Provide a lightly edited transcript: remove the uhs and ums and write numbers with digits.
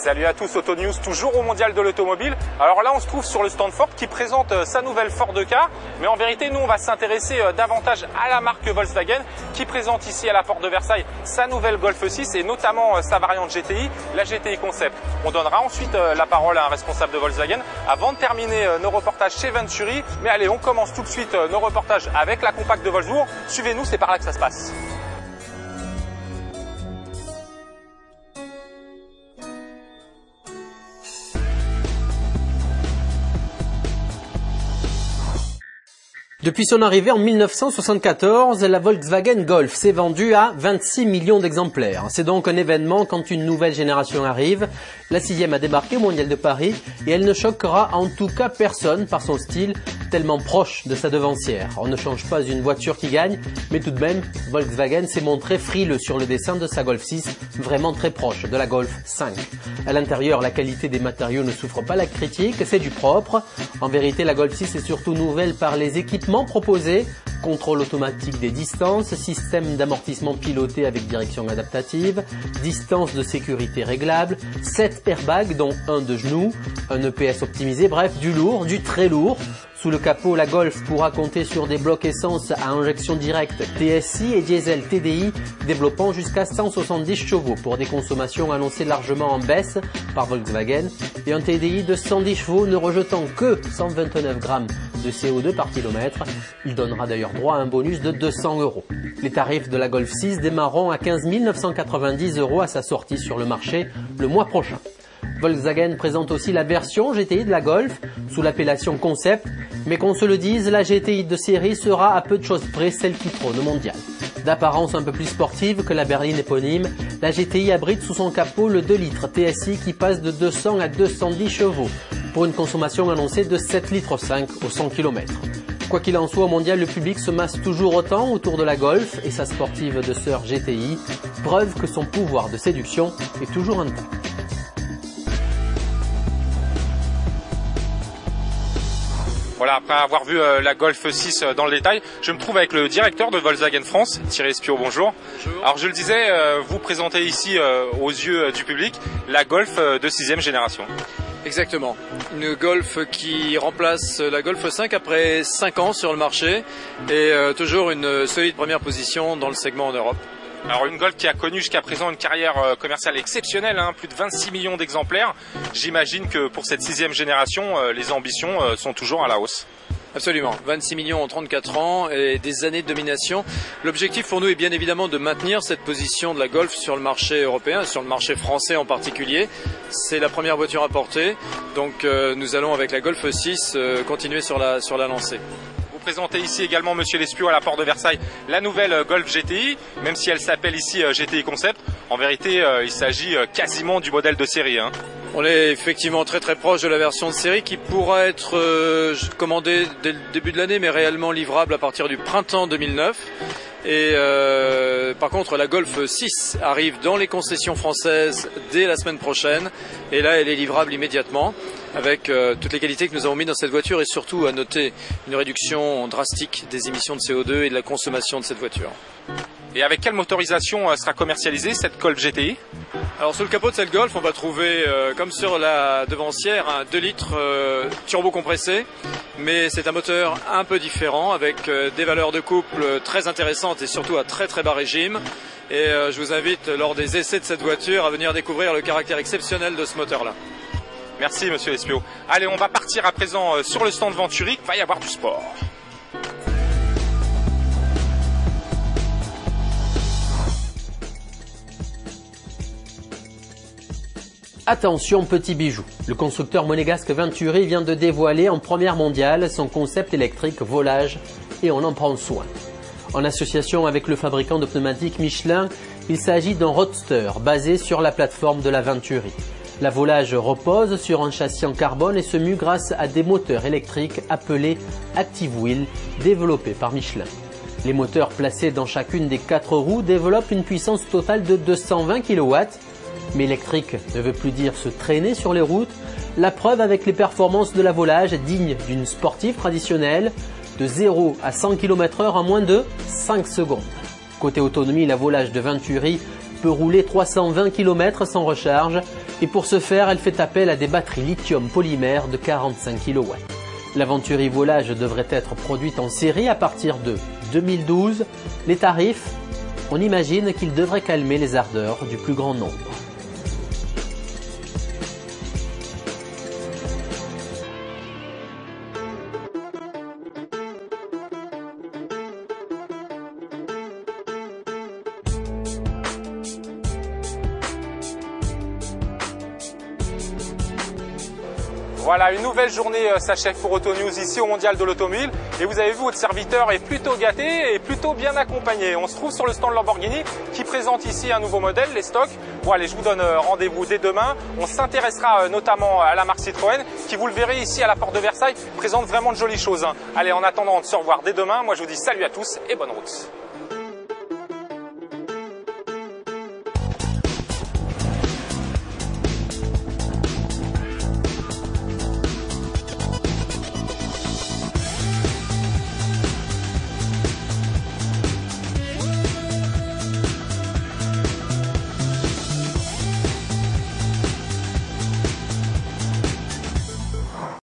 Salut à tous, Auto News, toujours au Mondial de l'Automobile. Alors là, on se trouve sur le stand Ford qui présente sa nouvelle Ford Ka. Mais en vérité, nous, on va s'intéresser davantage à la marque Volkswagen qui présente ici à la porte de Versailles sa nouvelle Golf 6 et notamment sa variante GTI, la GTI Concept. On donnera ensuite la parole à un responsable de Volkswagen avant de terminer nos reportages chez Venturi. Mais allez, on commence tout de suite nos reportages avec la compacte de Volkswagen. Suivez-nous, c'est par là que ça se passe. Depuis son arrivée en 1974, la Volkswagen Golf s'est vendue à 26 millions d'exemplaires. C'est donc un événement quand une nouvelle génération arrive. La 6e a débarqué au Mondial de Paris et elle ne choquera en tout cas personne par son style tellement proche de sa devancière. On ne change pas une voiture qui gagne, mais tout de même, Volkswagen s'est montré frileux sur le dessin de sa Golf 6, vraiment très proche de la Golf 5. À l'intérieur, la qualité des matériaux ne souffre pas la critique, c'est du propre. En vérité, la Golf 6 est surtout nouvelle par les équipements proposés, contrôle automatique des distances, système d'amortissement piloté avec direction adaptative, distance de sécurité réglable, 7 airbags dont un de genou, un EPS optimisé, bref du lourd, du très lourd. Sous le capot, la Golf pourra compter sur des blocs essence à injection directe TSI et diesel TDI développant jusqu'à 170 chevaux pour des consommations annoncées largement en baisse par Volkswagen et un TDI de 110 chevaux ne rejetant que 129 grammes de CO2 par kilomètre. Il donnera d'ailleurs droit à un bonus de 200 €. Les tarifs de la Golf 6 démarreront à 15 990 € à sa sortie sur le marché le mois prochain. Volkswagen présente aussi la version GTI de la Golf sous l'appellation Concept, mais qu'on se le dise, la GTI de série sera à peu de choses près celle qui trône au mondial. D'apparence un peu plus sportive que la berline éponyme, la GTI abrite sous son capot le 2 litres TSI qui passe de 200 à 210 chevaux pour une consommation annoncée de 7,5 litres au 100 km. Quoi qu'il en soit, au mondial, le public se masse toujours autant autour de la Golf et sa sportive de sœur GTI, preuve que son pouvoir de séduction est toujours intact. Voilà, après avoir vu la Golf 6 dans le détail, je me trouve avec le directeur de Volkswagen France, Thierry Espiau, bonjour. Bonjour. Alors je le disais, vous présentez ici aux yeux du public la Golf de 6e génération. Exactement, une Golf qui remplace la Golf 5 après 5 ans sur le marché et toujours une solide première position dans le segment en Europe. Alors une Golf qui a connu jusqu'à présent une carrière commerciale exceptionnelle, hein, plus de 26 millions d'exemplaires. J'imagine que pour cette 6e génération, les ambitions sont toujours à la hausse. Absolument, 26 millions en 34 ans et des années de domination. L'objectif pour nous est bien évidemment de maintenir cette position de la Golf sur le marché européen, sur le marché français en particulier. C'est la première voiture importée, donc nous allons avec la Golf 6 continuer sur la lancée. Présenter ici également Monsieur Lespiau à la porte de Versailles la nouvelle Golf GTI, même si elle s'appelle ici GTI Concept. En vérité, il s'agit quasiment du modèle de série. Hein. On est effectivement très proche de la version de série qui pourra être commandée dès le début de l'année, mais réellement livrable à partir du printemps 2009. Et par contre, la Golf 6 arrive dans les concessions françaises dès la semaine prochaine. Et là, elle est livrable immédiatement avec toutes les qualités que nous avons mis dans cette voiture et surtout à noter une réduction drastique des émissions de CO2 et de la consommation de cette voiture. Et avec quelle motorisation sera commercialisée cette Golf GTI? Alors sur le capot de cette Golf, on va trouver, comme sur la devancière, un 2 litres turbo compressé, mais c'est un moteur un peu différent avec des valeurs de couple très intéressantes et surtout à très bas régime. Et je vous invite lors des essais de cette voiture à venir découvrir le caractère exceptionnel de ce moteur-là. Merci Monsieur Lespiau. Allez, on va partir à présent sur le stand Venturi, il va y avoir du sport. Attention petit bijou, le constructeur monégasque Venturi vient de dévoiler en première mondiale son concept électrique volage et on en prend soin. En association avec le fabricant de pneumatiques Michelin, il s'agit d'un roadster basé sur la plateforme de la Venturi. La volage repose sur un châssis en carbone et se mue grâce à des moteurs électriques appelés Active Wheel développés par Michelin. Les moteurs placés dans chacune des 4 roues développent une puissance totale de 220 kW. Mais électrique ne veut plus dire se traîner sur les routes. La preuve avec les performances de la volage digne d'une sportive traditionnelle, de 0 à 100 km/h en moins de 5 secondes. Côté autonomie, la volage de Venturi peut rouler 320 km sans recharge et pour ce faire, elle fait appel à des batteries lithium polymère de 45 kW. L'aventure e-volage devrait être produite en série à partir de 2012. Les tarifs, on imagine qu'ils devraient calmer les ardeurs du plus grand nombre. Voilà, une nouvelle journée s'achève pour Auto News ici au Mondial de l'Automobile. Et vous avez vu, votre serviteur est plutôt gâté et plutôt bien accompagné. On se trouve sur le stand Lamborghini qui présente ici un nouveau modèle, les stocks. Bon, allez, je vous donne rendez-vous dès demain. On s'intéressera notamment à la marque Citroën qui, vous le verrez ici à la porte de Versailles, présente vraiment de jolies choses. Allez, en attendant de se revoir dès demain, moi je vous dis salut à tous et bonne route.